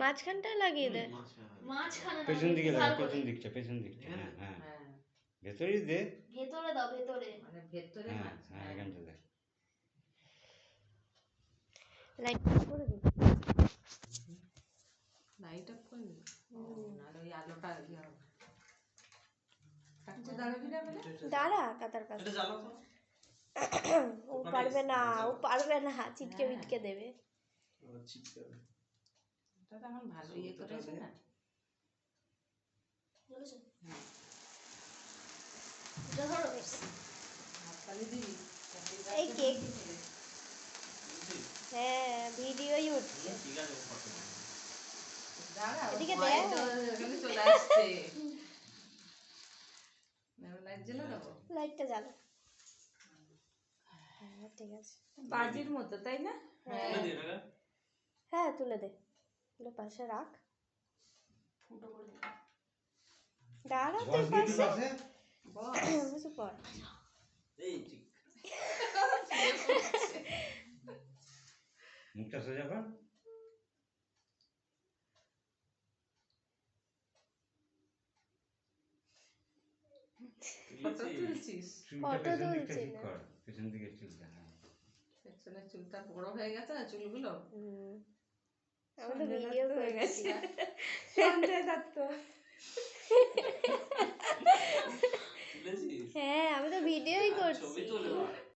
মাঝখানটা লাগিয়ে দে, পেছন দিকে লাগা, পেছন দিকটা হ্যাঁ হ্যাঁ ভেতরেই দে, ভেতরে দাও, ভেতরে মানে ভেতরে হ্যাঁ হ্যাঁ এখানটা দে। লাইট করে দে। লাইট অফ করে নি, নাহলে ওই আলোটা ইয়ে হবে। কাকু দাঁড়াবি না বলে? দাঁড়া কাতার পাশে। এটা জ্বালাও তো। ও পারবে না, ও পারবে না, চিটকে বিটকে দেবে। চিপকাবে। এটা তো এখন ভালো ইয়ে করেছে না। জ্বলেছে? এটা ধরো। হাততালি দিবি। এই কেক, হ্যাঁ ভিডিওই উঠছে। ঠিক আছে ফটো। দাঁড়া, এদিকে দে। ভয় তো এখানে চলে আসছে। লাইট জ্বালা দেবো? লাইটটা জ্বালা। হ্যাঁ ঠিক আছে। বাজির মতো তাই না? হ্যাঁ তুলে দে এটাকে। হ্যাঁ তুলে দে, তুলে পাশে রাখ। ফুটো করে দিই। দাঁড়া বস তুই দিতে পাশে পাশে বসে পড়। এই ঠিক। মুখটা সোজা কর। ফটো তুলছিস? চুলটা ফটো পেছন দিকটা তুলছি ঠিক না। কর, পেছন দিকে চুলটা হ্যাঁ। পেছনের চুলটা বড় হয়ে গেছে না চুলগুলো? আমি তো ভিডিও করে গেছি। সঞ্জয় দত্ত। তুলেছিস? হ্যাঁ আমি তো ভিডিওই আর করছি। ছবি তোলে না।